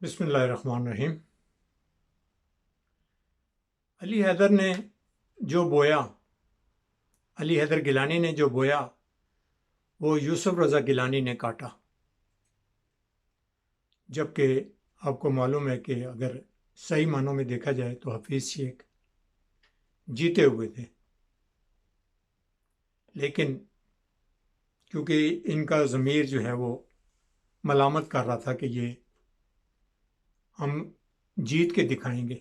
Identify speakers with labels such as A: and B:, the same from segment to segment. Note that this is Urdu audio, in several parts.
A: بسم اللہ الرحمن الرحیم۔ علی حیدر نے جو بویا، علی حیدر گیلانی نے جو بویا، وہ یوسف رضا گیلانی نے کاٹا۔ جبکہ آپ کو معلوم ہے کہ اگر صحیح معنوں میں دیکھا جائے تو حفیظ شیخ جیتے ہوئے تھے، لیکن کیونکہ ان کا ضمیر جو ہے وہ ملامت کر رہا تھا کہ یہ ہم جیت کے دکھائیں گے۔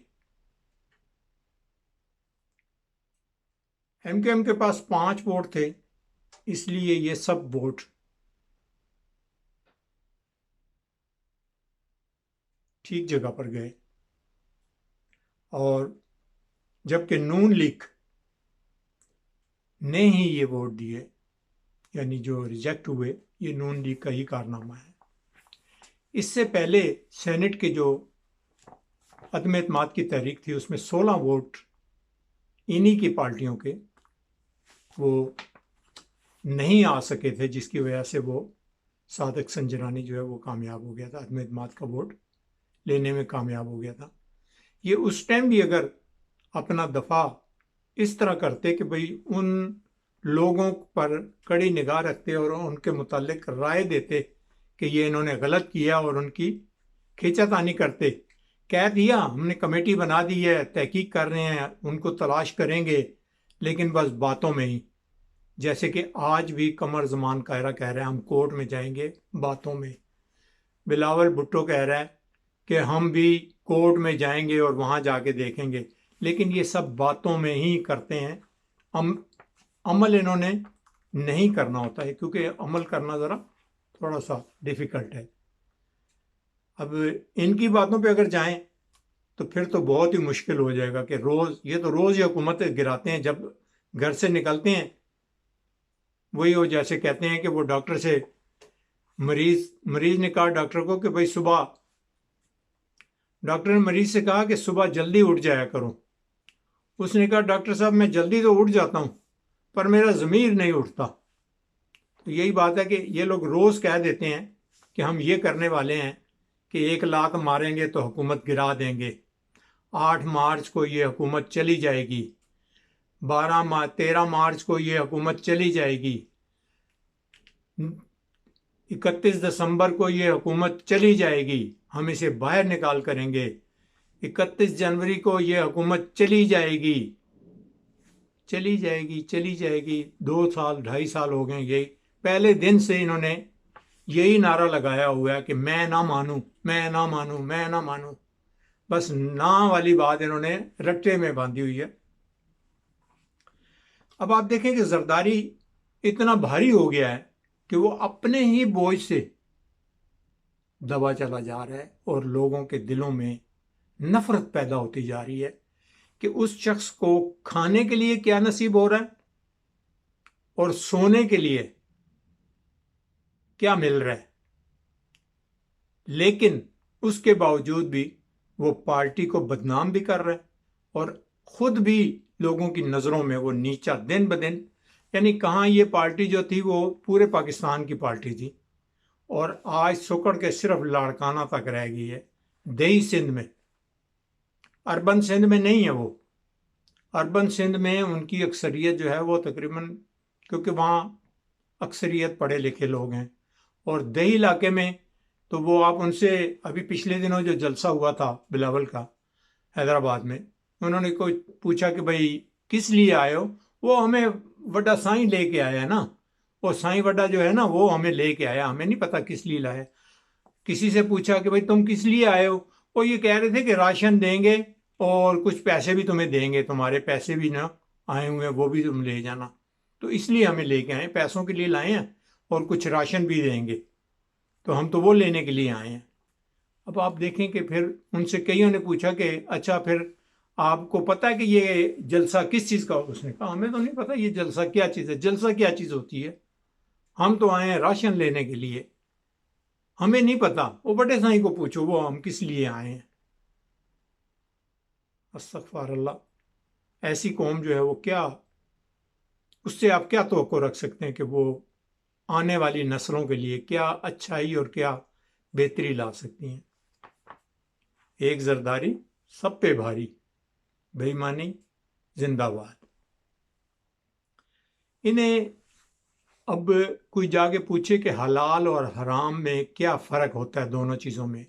A: ایم کیو ایم کے پاس 5 ووٹ تھے، اس لیے یہ سب ووٹ ٹھیک جگہ پر گئے، اور جبکہ نون لیگ نے ہی یہ ووٹ دیے، یعنی جو ریجیکٹ ہوئے، یہ نون لیگ کا ہی کارنامہ ہے۔ اس سے پہلے سینٹ کے جو عدم اعتماد کی تحریک تھی، اس میں 16 ووٹ انہی کی پارٹیوں کے وہ نہیں آ سکے تھے، جس کی وجہ سے وہ صادق سنجرانی جو ہے وہ کامیاب ہو گیا تھا، عدم اعتماد کا ووٹ لینے میں کامیاب ہو گیا تھا۔ یہ اس ٹائم بھی اگر اپنا دفاع اس طرح کرتے کہ بھئی ان لوگوں پر کڑی نگاہ رکھتے اور ان کے متعلق رائے دیتے کہ یہ انہوں نے غلط کیا، اور ان کی کھینچا تانی کرتے، کہہ دیا ہم نے کمیٹی بنا دی ہے، تحقیق کر رہے ہیں، ان کو تلاش کریں گے، لیکن بس باتوں میں ہی، جیسے کہ آج بھی قمر زمان کائرہ کہہ رہے ہیں ہم کورٹ میں جائیں گے باتوں میں، بلاول بھٹو کہہ رہا ہے کہ ہم بھی کورٹ میں جائیں گے اور وہاں جا کے دیکھیں گے، لیکن یہ سب باتوں میں ہی کرتے ہیں۔ عمل انہوں نے نہیں کرنا ہوتا ہے، کیونکہ عمل کرنا ذرا تھوڑا سا ڈیفیکلٹ ہے۔ اب ان کی باتوں پہ اگر جائیں تو پھر تو بہت ہی مشکل ہو جائے گا کہ یہ تو روز ہی حکومت گراتے ہیں، جب گھر سے نکلتے ہیں وہی وہ جیسے کہتے ہیں کہ وہ ڈاکٹر سے مریض نے کہا ڈاکٹر کو کہ بھئی ڈاکٹر نے مریض سے کہا کہ صبح جلدی اٹھ جایا کرو۔ اس نے کہا ڈاکٹر صاحب میں جلدی تو اٹھ جاتا ہوں، پر میرا ضمیر نہیں اٹھتا۔ تو یہی بات ہے کہ یہ لوگ روز کہہ دیتے ہیں کہ ہم یہ کرنے والے ہیں کہ 1 لاکھ ماریں گے تو حکومت گرا دیں گے، 8 مارچ کو یہ حکومت چلی جائے گی، 13 مارچ کو یہ حکومت چلی جائے گی، 31 دسمبر کو یہ حکومت چلی جائے گی، ہم اسے باہر نکال کریں گے، 31 جنوری کو یہ حکومت چلی جائے گی، چلی جائے گی، چلی جائے گی۔ 2 سال 2.5 سال ہو گئے، یہی پہلے دن سے انہوں نے یہی نعرہ لگایا ہوا ہے کہ میں نہ مانوں، میں نہ مانوں، میں نہ مانوں، بس نہ والی بات انہوں نے رٹے میں باندھی ہوئی ہے۔ اب آپ دیکھیں کہ زرداری اتنا بھاری ہو گیا ہے کہ وہ اپنے ہی بوجھ سے دبا چلا جا رہا ہے، اور لوگوں کے دلوں میں نفرت پیدا ہوتی جا رہی ہے کہ اس شخص کو کھانے کے لیے کیا نصیب ہو رہا ہے اور سونے کے لیے کیا مل رہا ہے، لیکن اس کے باوجود بھی وہ پارٹی کو بدنام بھی کر رہا ہے، اور خود بھی لوگوں کی نظروں میں وہ نیچا دن بدن، یعنی کہاں یہ پارٹی جو تھی وہ پورے پاکستان کی پارٹی تھی، اور آج سکڑ کے صرف لاڑکانہ تک رہ گئی ہے دیہی سندھ میں، اربن سندھ میں نہیں ہے وہ۔ اربن سندھ میں ان کی اکثریت جو ہے وہ تقریباً، کیونکہ وہاں اکثریت پڑھے لکھے لوگ ہیں، اور دیہی علاقے میں تو وہ آپ ان سے ابھی پچھلے دنوں جو جلسہ ہوا تھا بلاول کا حیدرآباد میں، انہوں نے کوئی پوچھا کہ بھئی کس لیے آئے ہو، وہ ہمیں وڈا سائیں لے کے آیا نا، وہ سائیں وڈا جو ہے نا وہ ہمیں لے کے آیا، ہمیں نہیں پتا کس لیے لایا۔ کسی سے پوچھا کہ بھئی تم کس لیے آئے ہو، وہ یہ کہہ رہے تھے کہ راشن دیں گے اور کچھ پیسے بھی تمہیں دیں گے، تمہارے پیسے بھی نہ آئے ہوئے ہیں وہ بھی تم لے جانا، تو اس لیے ہمیں لے کے آئے، پیسوں کے لیے لائے ہیں اور کچھ راشن بھی دیں گے، تو ہم تو وہ لینے کے لیے آئے ہیں۔ اب آپ دیکھیں کہ پھر ان سے کئیوں نے پوچھا کہ اچھا پھر آپ کو پتا ہے کہ یہ جلسہ کس چیز کا ہو؟ اس نے کہا ہمیں تو نہیں پتا یہ جلسہ کیا چیز ہے، جلسہ کیا چیز ہوتی ہے، ہم تو آئے ہیں راشن لینے کے لیے، ہمیں نہیں پتا، وہ بڑے سائیں کو پوچھو وہ ہم کس لیے آئے ہیں۔ استغفر اللہ، ایسی قوم جو ہے وہ کیا، اس سے آپ کیا توقع رکھ سکتے ہیں کہ وہ آنے والی نسلوں کے لیے کیا اچھائی اور کیا بہتری لا سکتی ہیں۔ ایک زرداری سب پہ بھاری، بے ایمانی زندہ باد۔ انہیں اب کوئی جا کے پوچھے کہ حلال اور حرام میں کیا فرق ہوتا ہے، دونوں چیزوں میں،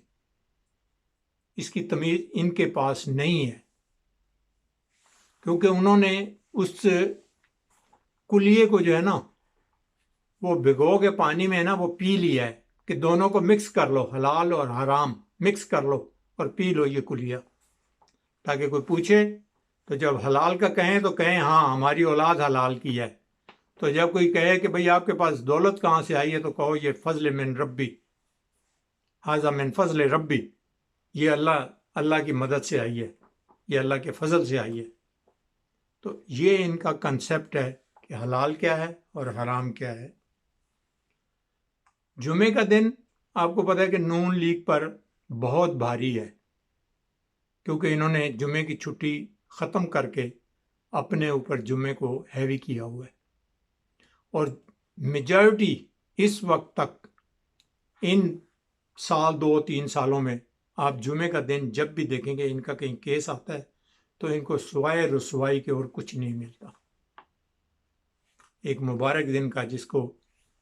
A: اس کی تمیز ان کے پاس نہیں ہے، کیونکہ انہوں نے اس کلیے کو جو ہے نا وہ بھگو کے پانی میں نا وہ پی لیا ہے کہ دونوں کو مکس کر لو، حلال اور حرام مکس کر لو اور پی لو یہ کلیہ، تاکہ کوئی پوچھے تو جب حلال کا کہیں تو کہیں ہاں ہماری اولاد حلال کی ہے، تو جب کوئی کہے کہ بھئی آپ کے پاس دولت کہاں سے آئی ہے تو کہو یہ فضل من ربی، ھذا من فضل ربی، یہ اللہ کی مدد سے آئی ہے، یہ اللہ کے فضل سے آئی ہے۔ تو یہ ان کا کنسپٹ ہے کہ حلال کیا ہے اور حرام کیا ہے۔ جمعے کا دن آپ کو پتہ ہے کہ نون لیگ پر بہت بھاری ہے، کیونکہ انہوں نے جمعے کی چھٹی ختم کر کے اپنے اوپر جمعے کو ہیوی کیا ہوا ہے، اور میجارٹی اس وقت تک ان سال 2-3 سالوں میں آپ جمعے کا دن جب بھی دیکھیں گے ان کا کہیں کیس آتا ہے تو ان کو سوائے رسوائی کے اور کچھ نہیں ملتا۔ ایک مبارک دن کا جس کو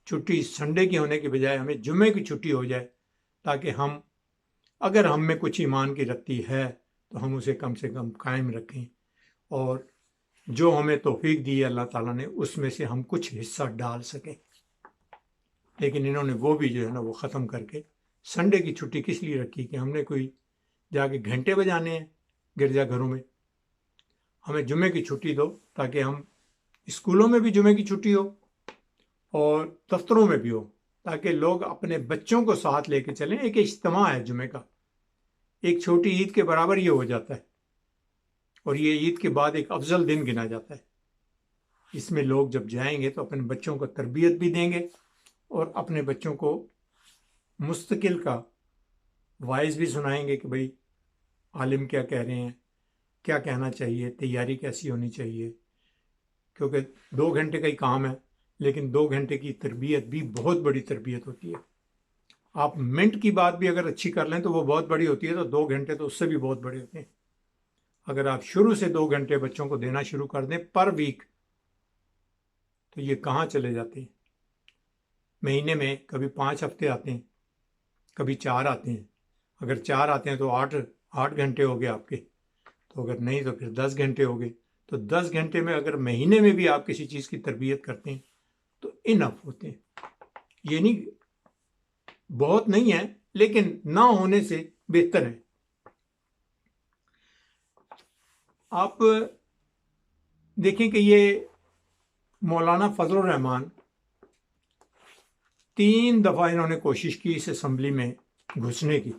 A: چھٹی سنڈے کی ہونے کے بجائے ہمیں جمعے کی چھٹی ہو جائے، تاکہ اگر ہم میں کچھ ایمان کی رتی ہے تو ہم اسے کم سے کم قائم رکھیں، اور جو ہمیں توفیق دی ہے اللہ تعالیٰ نے اس میں سے ہم کچھ حصہ ڈال سکیں۔ لیکن انہوں نے وہ بھی جو ہے نا وہ ختم کر کے سنڈے کی چھٹی کس لیے رکھی کہ ہم نے کوئی جا کے گھنٹے بجانے ہیں گرجا گھروں میں، ہمیں جمعے کی چھٹی دو تاکہ ہم اسکولوں میں بھی جمعے کی چھٹی ہو اور دفتروں میں بھی ہو، تاکہ لوگ اپنے بچوں کو ساتھ لے کے چلیں۔ ایک اجتماع ہے جمعے کا، ایک چھوٹی عید کے برابر یہ ہو جاتا ہے، اور یہ عید کے بعد ایک افضل دن گنا جاتا ہے۔ اس میں لوگ جب جائیں گے تو اپنے بچوں کو تربیت بھی دیں گے اور اپنے بچوں کو مستقل کا وائز بھی سنائیں گے کہ بھئی عالم کیا کہہ رہے ہیں، کیا کہنا چاہیے، تیاری کیسی ہونی چاہیے، کیونکہ 2 گھنٹے کا ہی کام ہے، لیکن 2 گھنٹے کی تربیت بھی بہت بڑی تربیت ہوتی ہے۔ آپ منٹ کی بات بھی اگر اچھی کر لیں تو وہ بہت بڑی ہوتی ہے، تو 2 گھنٹے تو اس سے بھی بہت بڑے ہوتے ہیں۔ اگر آپ شروع سے 2 گھنٹے بچوں کو دینا شروع کر دیں پر ویک، تو یہ کہاں چلے جاتے ہیں؟ مہینے میں کبھی 5 ہفتے آتے ہیں، کبھی 4 آتے ہیں۔ اگر 4 آتے ہیں تو 8 گھنٹے ہو گئے آپ کے، تو اگر نہیں تو پھر 10 گھنٹے ہو گئے۔ تو 10 گھنٹے میں اگر مہینے میں بھی آپ کسی چیز کی تربیت کرتے ہیں تو انف ہوتے ہیں۔ یہ نہیں بہت نہیں ہے، لیکن نہ ہونے سے بہتر ہے۔ آپ دیکھیں کہ یہ مولانا فضل الرحمان 3 دفعہ انہوں نے کوشش کی اس اسمبلی میں گھسنے کی،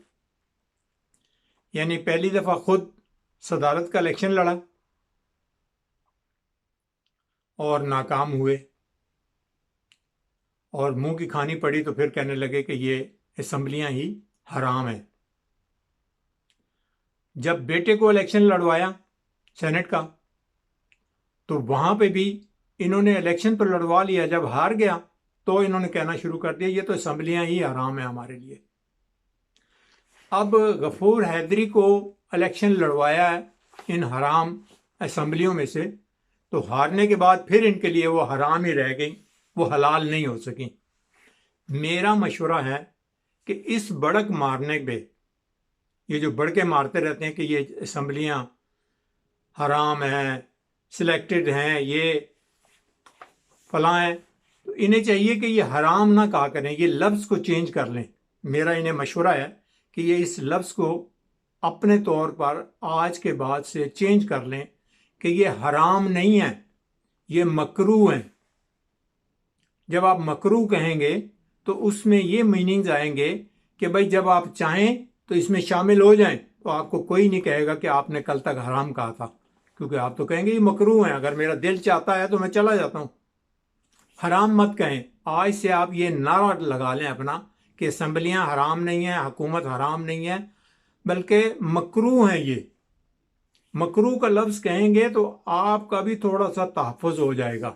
A: یعنی پہلی دفعہ خود صدارت کا الیکشن لڑا اور ناکام ہوئے، اور منہ کی کھانی پڑی تو پھر کہنے لگے کہ یہ اسمبلیاں ہی حرام ہیں۔ جب بیٹے کو الیکشن لڑوایا سینٹ کا تو وہاں پہ بھی انہوں نے الیکشن تو لڑوا لیا، جب ہار گیا تو انہوں نے کہنا شروع کر دیا یہ تو اسمبلیاں ہی حرام ہیں ہمارے لیے۔ اب غفور حیدری کو الیکشن لڑوایا ہے ان حرام اسمبلیوں میں سے، تو ہارنے کے بعد پھر ان کے لیے وہ حرام ہی رہ گئیں، وہ حلال نہیں ہو سکیں۔ میرا مشورہ ہے کہ اس بڑک مارنے پہ، یہ جو بڑکے مارتے رہتے ہیں کہ یہ اسمبلیاں حرام ہیں، سلیکٹڈ ہیں، یہ فلاں ہیں، تو انہیں چاہیے کہ یہ حرام نہ کہا کریں، یہ لفظ کو چینج کر لیں۔ میرا انہیں مشورہ ہے کہ یہ اس لفظ کو اپنے طور پر آج کے بعد سے چینج کر لیں کہ یہ حرام نہیں ہے، یہ مکروہ ہیں۔ جب آپ مکروہ کہیں گے تو اس میں یہ میننگز آئیں گے کہ بھائی جب آپ چاہیں تو اس میں شامل ہو جائیں، تو آپ کو کوئی نہیں کہے گا کہ آپ نے کل تک حرام کہا تھا، کیونکہ آپ تو کہیں گے یہ مکروہ ہیں، اگر میرا دل چاہتا ہے تو میں چلا جاتا ہوں۔ حرام مت کہیں۔ آج سے آپ یہ نعرہ لگا لیں اپنا کہ اسمبلیاں حرام نہیں ہیں، حکومت حرام نہیں ہے، بلکہ مکروہ ہیں۔ یہ مکروہ کا لفظ کہیں گے تو آپ کا بھی تھوڑا سا تحفظ ہو جائے گا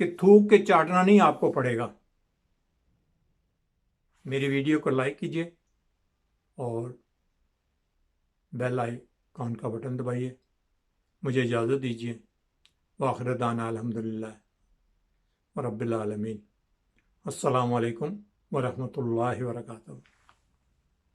A: کہ تھوک کے چاٹنا نہیں آپ کو پڑے گا۔ میری ویڈیو کو لائک کیجیے اور بیل آئیکن کا بٹن دبائیے۔ مجھے اجازت دیجیے۔ وآخر دعوانا الحمدللہ رب العالمین۔ السلام علیکم ورحمۃ اللہ وبرکاتہ۔